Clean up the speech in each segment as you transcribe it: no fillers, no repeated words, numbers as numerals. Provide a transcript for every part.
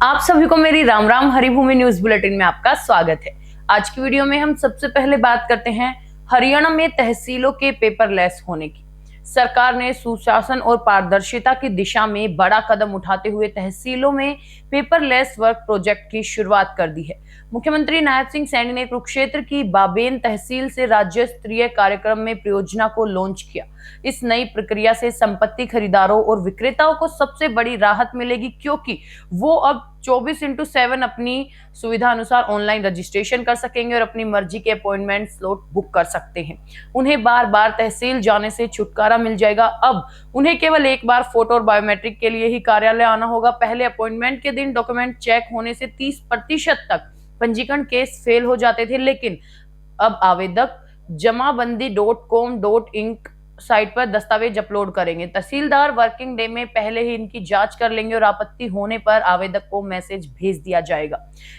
आप सभी को मेरी राम राम हरिभूमि न्यूज बुलेटिन में आपका स्वागत है। आज की वीडियो में हम सबसे पहले बात करते हैं हरियाणा में तहसीलों के पेपरलेस होने की। सरकार ने सुशासन और पारदर्शिता की दिशा में बड़ा कदम उठाते हुए तहसीलों में पेपरलेस वर्क प्रोजेक्ट की शुरुआत कर दी है। मुख्यमंत्री नायब सिंह सैनी ने कुरुक्षेत्र की बाबेन तहसील से राज्य स्तरीय कार्यक्रम में परियोजना को लॉन्च किया। इस नई प्रक्रिया से संपत्ति खरीदारों और विक्रेताओं को सबसे बड़ी राहत मिलेगी, क्योंकि वो अब 24/7 अपनी सुविधा अनुसार ऑनलाइन रजिस्ट्रेशन कर सकेंगे और अपनी मर्जी के अपॉइंटमेंट स्लॉट बुक कर सकते हैं। उन्हें बार बार तहसील जाने से छुटकारा मिल जाएगा। अब उन्हें केवल एक बार फोटो और बायोमेट्रिक के लिए ही कार्यालय आना होगा। पहले अपॉइंटमेंट के दिन डॉक्यूमेंट चेक होने से 30% तक पंजीकरण केस फेल हो जाते थे, लेकिन अब आवेदक जमाबंदी.com.in साइट पर दस्तावेज अपलोड करेंगे। तहसीलदार वर्किंग डे में पहले ही इनकी जांच कर लेंगे और आपत्ति होने पर आवेदक को मैसेज भेज दिया जाएगा,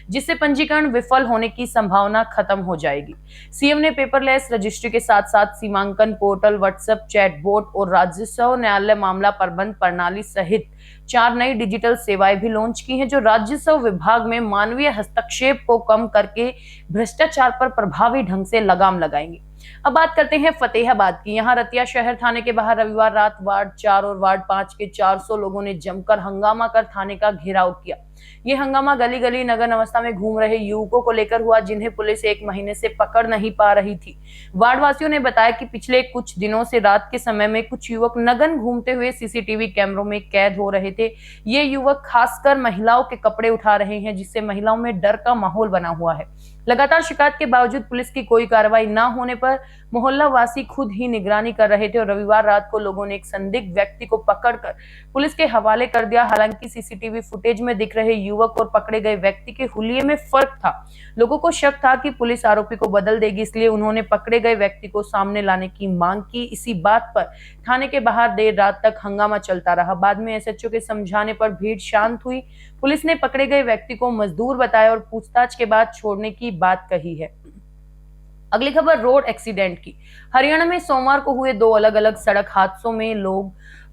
जिससे पंजीकरण विफल होने की संभावना खत्म हो जाएगी। सीएम ने पेपरलेस रजिस्ट्री के साथ साथ सीमांकन पोर्टल, व्हाट्सएप चैटबॉट और राजस्व न्यायालय मामला प्रबंध प्रणाली सहित 4 नई डिजिटल सेवाएं भी लॉन्च की हैं, जो राजस्व विभाग में मानवीय हस्तक्षेप को कम करके भ्रष्टाचार पर प्रभावी ढंग से लगाम लगाएंगे। अब बात करते हैं फतेहाबाद की। यहाँ रतिया शहर थाने के बाहर रविवार रात वार्ड 4 और वार्ड 5 के 400 लोगों ने जमकर हंगामा कर थाने का घेराव किया। ये हंगामा गली गली नगर अवस्था में घूम रहे युवकों को लेकर हुआ, जिन्हें पुलिस 1 महीने से पकड़ नहीं पा रही थी। वार्ड वासियों ने बताया कि पिछले कुछ दिनों से रात के समय में कुछ युवक नग्न घूमते हुए सीसीटीवी कैमरों में कैद हो रहे थे। ये युवक खासकर महिलाओं के कपड़े उठा रहे हैं, जिससे महिलाओं में डर का माहौल बना हुआ है। लगातार शिकायत के बावजूद पुलिस की कोई कार्रवाई न होने पर मोहल्ला वासी खुद ही निगरानी कर रहे थे और रविवार रात को लोगों ने एक संदिग्ध व्यक्ति को पकड़कर पुलिस के हवाले कर दिया। हालांकि सीसीटीवी फुटेज में दिख रहे युवक और पकड़े गए व्यक्ति के हुलिये में फर्क था। लोगों को शक था कि पुलिस आरोपी को बदल देगी, इसलिए उन्होंने पकड़े गए व्यक्ति को सामने लाने की मांग की। इसी बात पर थाने के बाहर देर रात तक हंगामा चलता रहा। बाद में एसएचओ के समझाने पर भीड़ शांत हुई। पुलिस ने पकड़े गए व्यक्ति को मजदूर बताया और पूछताछ के बाद छोड़ने की बात कही है। अगली खबर रोड एक्सीडेंट की। हरियाणा में सोमवार को हुए 2 अलग अलग सड़क हादसों में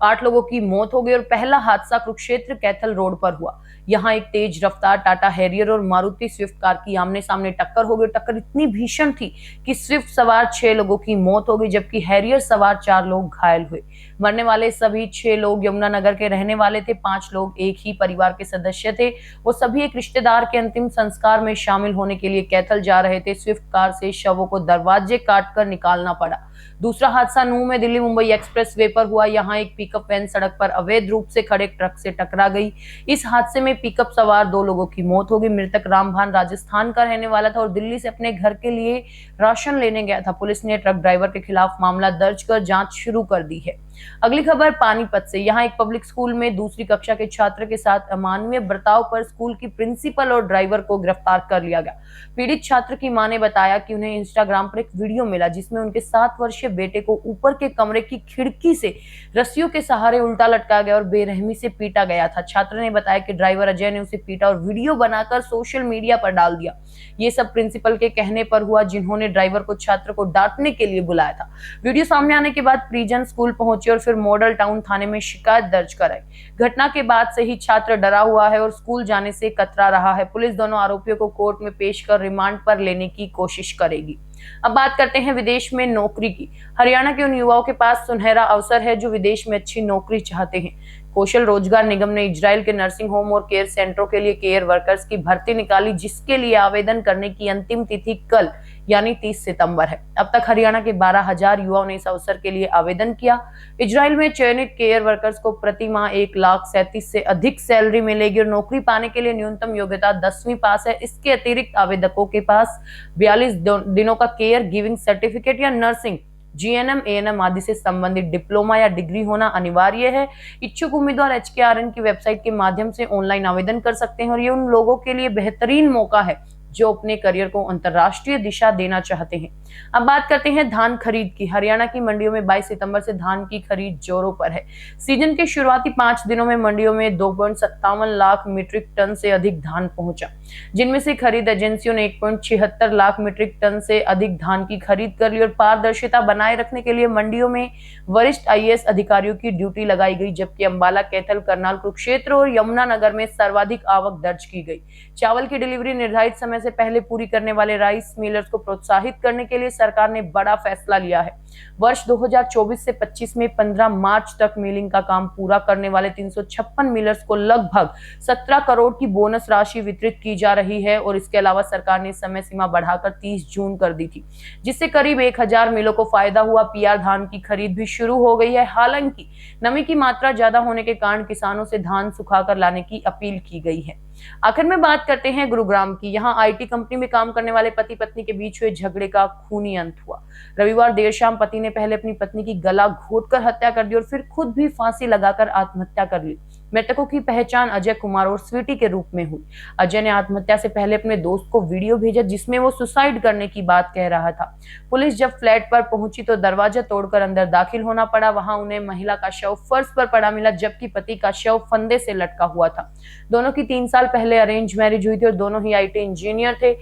8 लोगों की मौत हो गई और पहला हादसा कुरुक्षेत्र कैथल रोड पर हुआ। यहाँ एक तेज रफ्तार टाटा हैरियर और मारुति स्विफ्ट कार की आमने सामने टक्कर हो गई। टक्कर इतनी भीषण थी कि स्विफ्ट सवार 6 लोगों की मौत हो गई, जबकि हैरियर सवार 4 लोग घायल हुए। मरने वाले सभी 6 लोग यमुनानगर के रहने वाले थे। 5 लोग एक ही परिवार के सदस्य थे। वो सभी एक रिश्तेदार के अंतिम संस्कार में शामिल होने के लिए कैथल जा रहे थे। स्विफ्ट कार से शवों को दरवाजे काटकर निकालना पड़ा। दूसरा हादसा नूह में दिल्ली मुंबई एक्सप्रेस वे पर हुआ। यहाँ एक पिकअप वैन सड़क पर अवैध रूप से खड़े ट्रक से टकरा गई। इस हादसे में पिकअप सवार 2 लोगों की मौत हो गई। मृतक रामभान राजस्थान का रहने वाला था और दिल्ली से अपने घर के लिए राशन लेने गया था। पुलिस ने ट्रक ड्राइवर के खिलाफ मामला दर्ज कर जांच शुरू कर दी है। अगली खबर पानीपत से। यहाँ एक पब्लिक स्कूल में दूसरी कक्षा के छात्र के साथ अमानवीय बर्ताव पर स्कूल की प्रिंसिपल और ड्राइवर को गिरफ्तार कर लिया गया। पीड़ित छात्र की मां ने बताया कि उन्हें इंस्टाग्राम पर एक वीडियो मिला, जिसमें उनके 7 वर्षीय बेटे को ऊपर के कमरे की खिड़की से रस्सियों के सहारे उल्टा लटकाया गया और बेरहमी से पीटा गया था। छात्र ने बताया कि ड्राइवर अजय ने उसे पीटा और वीडियो बनाकर सोशल मीडिया पर डाल दिया। ये सब प्रिंसिपल के कहने पर हुआ, जिन्होंने ड्राइवर को छात्र को डांटने के लिए बुलाया था। वीडियो सामने आने के बाद परिजन स्कूल पहुंचे और फिर मॉडल टाउन थाने में शिकायत दर्ज कराई। घटना के बाद से ही छात्र डरा हुआ है और स्कूल जाने से कतरा रहा है। पुलिस दोनों आरोपियों को कोर्ट में पेश कर रिमांड पर लेने की कोशिश करेगी। अब बात करते हैं विदेश में नौकरी की। हरियाणा के उन युवाओं के पास सुनहरा अवसर है जो विदेश में अच्छी नौकरी चाहते हैं। कौशल रोजगार निगम ने इजराइल के नर्सिंग होम और केयर सेंटरों के लिए केयर वर्कर्स की भर्ती निकाली, जिसके लिए आवेदन करने की अंतिम तिथि कल यानी 30 सितंबर है। अब तक हरियाणा के 12,000 युवाओं ने इस अवसर के लिए आवेदन किया। इजराइल में चयनित केयर वर्कर्स को प्रति माह 1,37,000 से अधिक सैलरी मिलेगी और नौकरी पाने के लिए न्यूनतम योग्यता 10वीं पास है। इसके अतिरिक्त आवेदकों के पास 42 दिनों का केयर गिविंग सर्टिफिकेट या नर्सिंग, जीएनएम, एएनएम आदि से संबंधित डिप्लोमा या डिग्री होना अनिवार्य है। इच्छुक उम्मीदवार HKRN की वेबसाइट के माध्यम से ऑनलाइन आवेदन कर सकते हैं और ये उन लोगों के लिए बेहतरीन मौका है जो अपने करियर को अंतर्राष्ट्रीय दिशा देना चाहते हैं। अब बात करते हैं धान खरीद की। हरियाणा की मंडियों में 22 सितंबर से धान की खरीद जोरों पर है। सीजन के शुरुआती 5 दिनों में मंडियों में 2.57 लाख मीट्रिक टन से अधिक धान पहुंचा, जिनमें से खरीद एजेंसियों ने 1.76 लाख मीट्रिक टन से अधिक धान की खरीद कर ली और पारदर्शिता बनाए रखने के लिए मंडियों में वरिष्ठ आईएएस अधिकारियों की ड्यूटी लगाई गई, जबकि अंबाला, कैथल, करनाल, कुरुक्षेत्र और यमुनानगर में सर्वाधिक आवक दर्ज की गई। चावल की डिलीवरी निर्धारित समय से पहले पूरी करने वाले राइस मिलर्स को प्रोत्साहित करने के लिए सरकार ने बड़ा फैसला लिया है। वर्ष 2024 से 25 में 15 मार्च तक मिलिंग का काम पूरा करने वाले 356 मिलर्स को लगभग 17 करोड़ की बोनस राशि वितरित की जा रही है और इसके अलावा सरकार ने समय सीमा बढ़ाकर 30 जून कर दी थी, जिससे करीब 1000 मिलों को फायदा हुआ। पीआर धान की खरीद भी शुरू हो गई है। हालांकि नमी की मात्रा ज्यादा होने के कारण किसानों से धान सुखाकर लाने की अपील की गई है। आखिर में बात करते हैं गुरुग्राम की। यहाँ आईटी कंपनी में काम करने वाले पति पत्नी के बीच हुए झगड़े का खूनी अंत हुआ। रविवार देर शाम पति ने पहले अपनी पत्नी की गला घोंटकर हत्या कर दी और फिर खुद भी फांसी लगाकर आत्महत्या कर ली। मृतकों की पहचान अजय कुमार और स्वीटी के रूप में हुई। अजय ने आत्महत्या से पहले अपने दोस्त को वीडियो भेजा जिसमें वो सुसाइड करने की बात कह रहा था। पुलिस जब फ्लैट पर पहुंची तो दरवाजा तोड़कर अंदर दाखिल होना पड़ा। वहां उन्हें महिला का शव फर्श पर पड़ा मिला, जबकि पति का शव फंदे से लटका हुआ था। दोनों की 3 साल पहले अरेंज मैरिज हुई थी और दोनों ही आईटी इंजीनियर थे।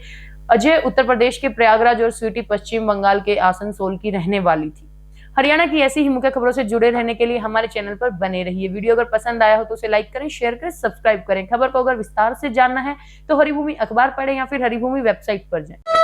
अजय उत्तर प्रदेश के प्रयागराज और स्वीटी पश्चिम बंगाल के आसनसोल की रहने वाली थी। हरियाणा की ऐसी ही मुख्य खबरों से जुड़े रहने के लिए हमारे चैनल पर बने रहिए। वीडियो अगर पसंद आया हो तो उसे लाइक करें, शेयर करें, सब्सक्राइब करें। खबर को अगर विस्तार से जानना है तो हरिभूमि अखबार पढ़ें या फिर हरिभूमि वेबसाइट पर जाएं।